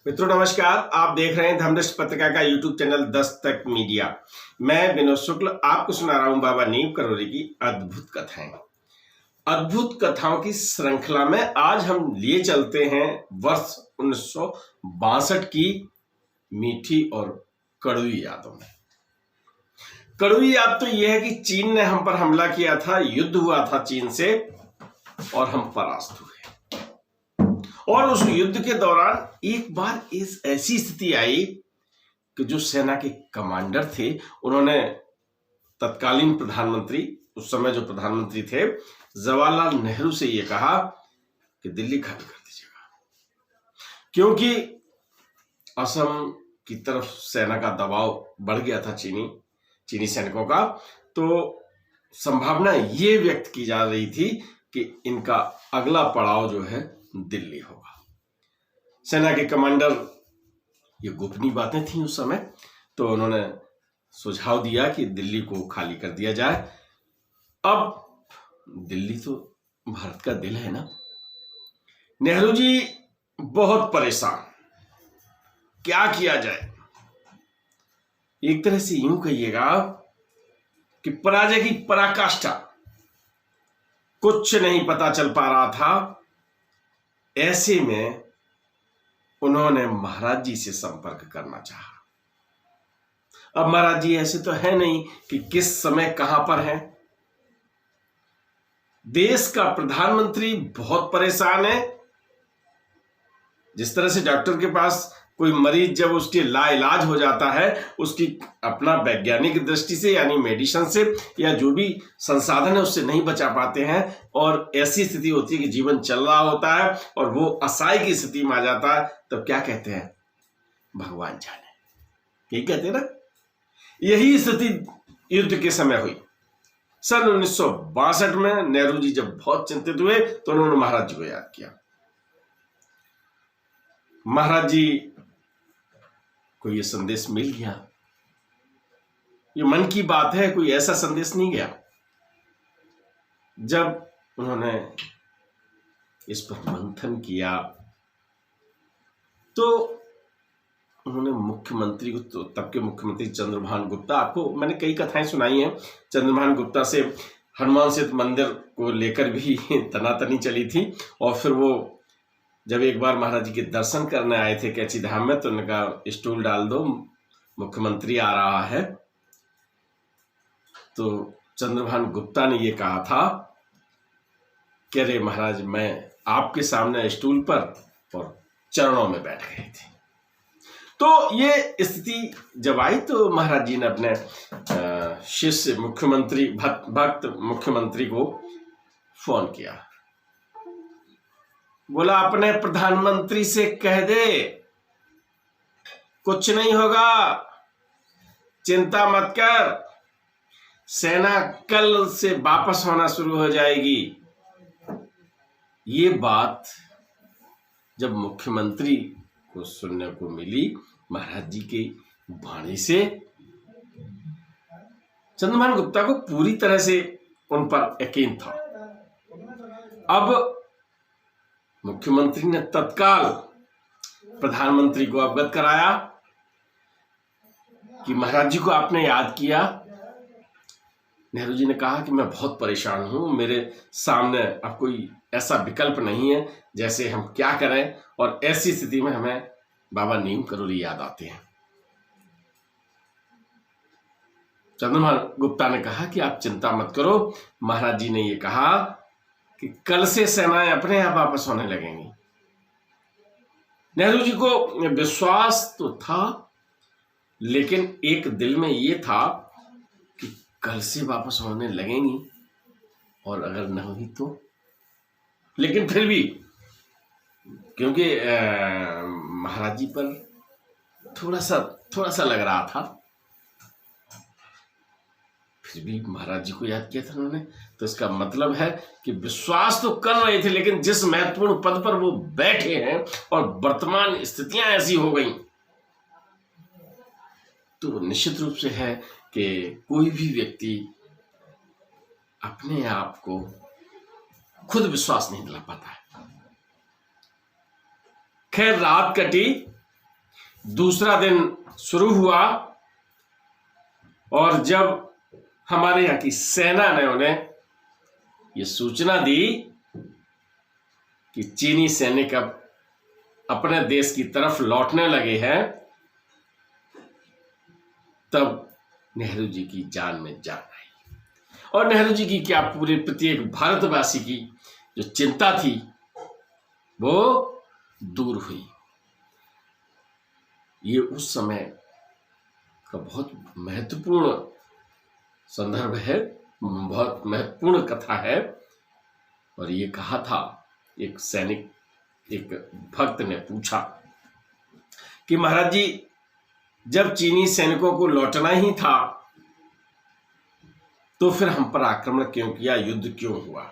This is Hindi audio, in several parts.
मित्रों नमस्कार। आप देख रहे हैं धर्मनिष्ठ पत्रिका का यूट्यूब चैनल दस्तक मीडिया। मैं विनोद शुक्ल आपको सुना रहा हूं बाबा नीम करौरी की अद्भुत कथाएं। अद्भुत कथाओं की श्रृंखला में आज हम लिए चलते हैं वर्ष 1962 की मीठी और कड़वी यादों में। कड़वी याद तो यह है कि चीन ने हम पर हमला किया था, युद्ध हुआ था चीन से और हम परास्त हुए। और उस युद्ध के दौरान एक बार इस ऐसी स्थिति आई कि जो सेना के कमांडर थे उन्होंने तत्कालीन प्रधानमंत्री, उस समय जो प्रधानमंत्री थे जवाहरलाल नेहरू से यह कहा कि दिल्ली खाली कर दीजिएगा, क्योंकि असम की तरफ सेना का दबाव बढ़ गया था चीनी सैनिकों का। तो संभावना ये व्यक्त की जा रही थी कि इनका अगला पड़ाव जो है दिल्ली होगा। सेना के कमांडर, ये गोपनीय बातें थी उस समय, तो उन्होंने सुझाव दिया कि दिल्ली को खाली कर दिया जाए। अब दिल्ली तो भारत का दिल है ना। नेहरू जी बहुत परेशान, क्या किया जाए। एक तरह से यूं कहिएगा कि पराजय की पराकाष्ठा, कुछ नहीं पता चल पा रहा था। ऐसे में उन्होंने महाराज जी से संपर्क करना चाहा। अब महाराज जी ऐसे तो है नहीं कि किस समय कहां पर हैं। देश का प्रधानमंत्री बहुत परेशान है। जिस तरह से डॉक्टर के पास कोई मरीज जब उसके लाइलाज हो जाता है, उसकी अपना वैज्ञानिक दृष्टि से यानी मेडिसिन से या जो भी संसाधन है उससे नहीं बचा पाते हैं और ऐसी स्थिति होती है कि जीवन चल रहा होता है और वो असहाय की स्थिति में आ जाता है, तब क्या कहते हैं, भगवान जाने। यही कहते हैं ना। यही स्थिति युद्ध के समय हुई। सन 1962 में नेहरू जी जब बहुत चिंतित हुए तो उन्होंने महाराज जी को याद किया। महाराज जी को यह संदेश मिल गया। ये मन की बात है, कोई ऐसा संदेश नहीं गया। जब उन्होंने इस पर मंथन किया तो उन्होंने मुख्यमंत्री को, तो तब के मुख्यमंत्री चंद्रभान गुप्ता, आपको मैंने कई कथाएं सुनाई हैं चंद्रभान गुप्ता से, हनुमान सेतु मंदिर को लेकर भी तनातनी चली थी। और फिर वो जब एक बार महाराज जी के दर्शन करने आए थे कैची धाम में, तो उन्होंने कहा स्टूल डाल दो, मुख्यमंत्री आ रहा है। तो चंद्रभान गुप्ता ने ये कहा था कि अरे महाराज, मैं आपके सामने स्टूल पर और चरणों में बैठ गए थे। तो ये स्थिति जब आई तो महाराज जी ने अपने शिष्य मुख्यमंत्री, भक्त मुख्यमंत्री को फोन किया। बोला अपने प्रधानमंत्री से कह दे कुछ नहीं होगा, चिंता मत कर, सेना कल से वापस होना शुरू हो जाएगी। ये बात जब मुख्यमंत्री को सुनने को मिली महाराज जी के वाणी से, चंद्रभान गुप्ता को पूरी तरह से उन पर यकीन था। अब मुख्यमंत्री ने तत्काल प्रधानमंत्री को अवगत कराया कि महाराज जी को आपने याद किया। नेहरू जी ने कहा कि मैं बहुत परेशान हूं, मेरे सामने अब कोई ऐसा विकल्प नहीं है, जैसे हम क्या करें। और ऐसी स्थिति में हमें बाबा नीम करौरी याद आते हैं। चंद्रभान गुप्ता ने कहा कि आप चिंता मत करो, महाराज जी ने यह कहा कि कल से सेनाएं अपने आप वापस होने लगेंगी। नेहरू जी को विश्वास तो था, लेकिन एक दिल में यह था कि कल से वापस होने लगेंगी और अगर न हुई तो। लेकिन फिर भी क्योंकि महाराज जी पर थोड़ा सा लग रहा था, फिर भी महाराज जी को याद किया था उन्होंने। तो इसका मतलब है कि विश्वास तो कर रहे थे, लेकिन जिस महत्वपूर्ण पद पर वो बैठे हैं और वर्तमान स्थितियां ऐसी हो गई, तो निश्चित रूप से है कि कोई भी व्यक्ति अपने आप को खुद विश्वास नहीं दिला पाता है। खैर रात कटी, दूसरा दिन शुरू हुआ और जब हमारे यहाँ की सेना ने उन्हें ये सूचना दी कि चीनी सैनिक अब अपने देश की तरफ लौटने लगे हैं, तब नेहरू जी की जान में जान आई और नेहरू जी की क्या पूरे प्रत्येक भारतवासी की जो चिंता थी वो दूर हुई। ये उस समय का बहुत महत्वपूर्ण संदर्भ है, बहुत महत्वपूर्ण कथा है। और ये कहा था, एक सैनिक, एक भक्त ने पूछा कि महाराज जी, जब चीनी सैनिकों को लौटना ही था तो फिर हम पर आक्रमण क्यों किया, युद्ध क्यों हुआ?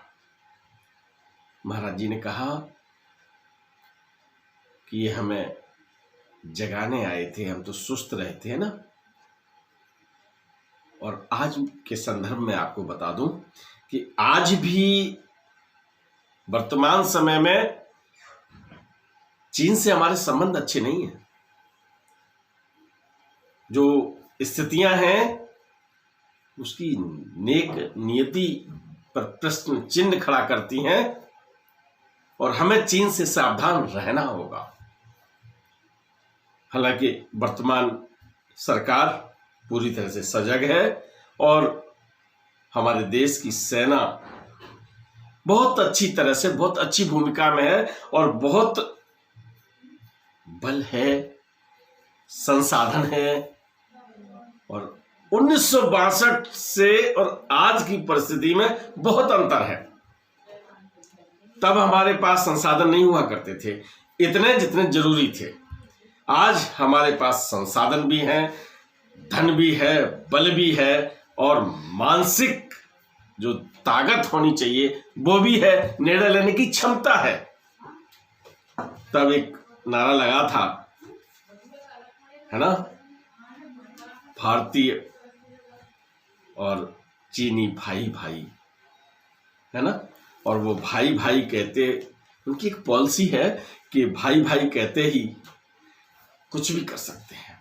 महाराज जी ने कहा कि ये हमें जगाने आए थे, हम तो सुस्त रहते हैं ना। और आज के संदर्भ में आपको बता दूं कि आज भी वर्तमान समय में चीन से हमारे संबंध अच्छे नहीं हैं। जो स्थितियां हैं उसकी नेक नियति पर प्रश्न चिन्ह खड़ा करती हैं और हमें चीन से सावधान रहना होगा। हालांकि वर्तमान सरकार पूरी तरह से सजग है और हमारे देश की सेना बहुत अच्छी तरह से, बहुत अच्छी भूमिका में है और बहुत बल है, संसाधन है। और 1962 से और आज की परिस्थिति में बहुत अंतर है। तब हमारे पास संसाधन नहीं हुआ करते थे इतने जितने जरूरी थे। आज हमारे पास संसाधन भी हैं, धन भी है, बल भी है और मानसिक जो ताकत होनी चाहिए वो भी है, निर्णय लेने की क्षमता है। तब एक नारा लगा था, है ना, भारतीय और चीनी भाई भाई, है ना। और वो भाई भाई कहते, उनकी एक पॉलिसी है कि भाई भाई कहते ही कुछ भी कर सकते हैं।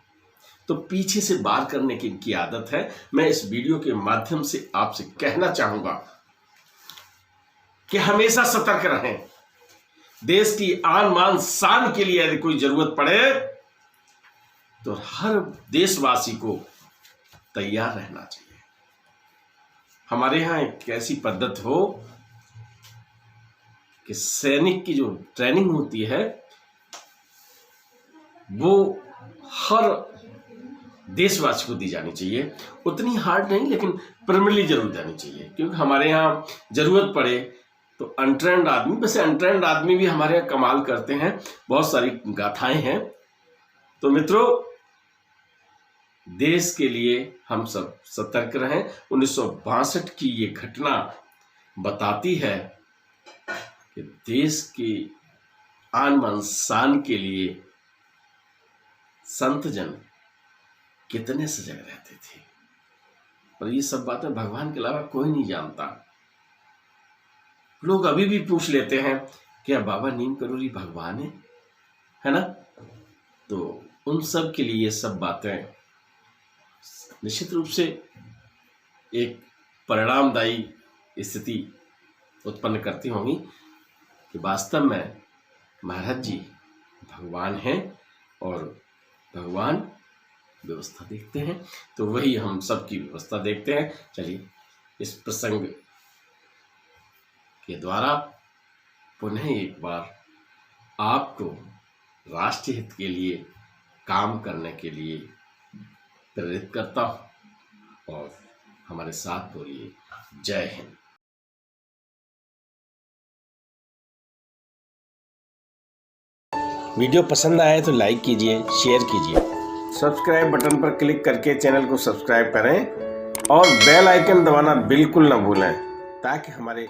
तो पीछे से वार करने की इनकी आदत है। मैं इस वीडियो के माध्यम से आपसे कहना चाहूंगा कि हमेशा सतर्क रहें। देश की आन मान शान के लिए यदि कोई जरूरत पड़े तो हर देशवासी को तैयार रहना चाहिए। हमारे यहां एक ऐसी पद्धति हो कि सैनिक की जो ट्रेनिंग होती है वो हर देशवासी को दी जानी चाहिए। उतनी हार्ड नहीं, लेकिन प्राइमरी जरूर जानी चाहिए, क्योंकि हमारे यहाँ जरूरत पड़े तो अनट्रेंड आदमी, वैसे अनट्रेंड आदमी भी हमारे यहाँ कमाल करते हैं, बहुत सारी गाथाएं हैं। तो मित्रों, देश के लिए हम सब सतर्क रहें। 1962 की ये घटना बताती है कि देश की आन बान शान के लिए संत जन कितने सजग रहते थे। और ये सब बातें भगवान के अलावा कोई नहीं जानता। लोग अभी भी पूछ लेते हैं क्या बाबा नीम करोली भगवान है ना। तो उन सब के लिए ये सब बातें निश्चित रूप से एक परिणामदायी स्थिति उत्पन्न करती होंगी कि वास्तव में महाराज जी भगवान हैं और भगवान व्यवस्था देखते हैं, तो वही हम सबकी व्यवस्था देखते हैं। चलिए, इस प्रसंग के द्वारा पुनः एक बार आपको राष्ट्र हित के लिए काम करने के लिए प्रेरित करता हूं और हमारे साथ बोलिए जय हिंद। वीडियो पसंद आए तो लाइक कीजिए, शेयर कीजिए, सब्सक्राइब बटन पर क्लिक करके चैनल को सब्सक्राइब करें और बेल आइकन दबाना बिल्कुल ना भूलें, ताकि हमारे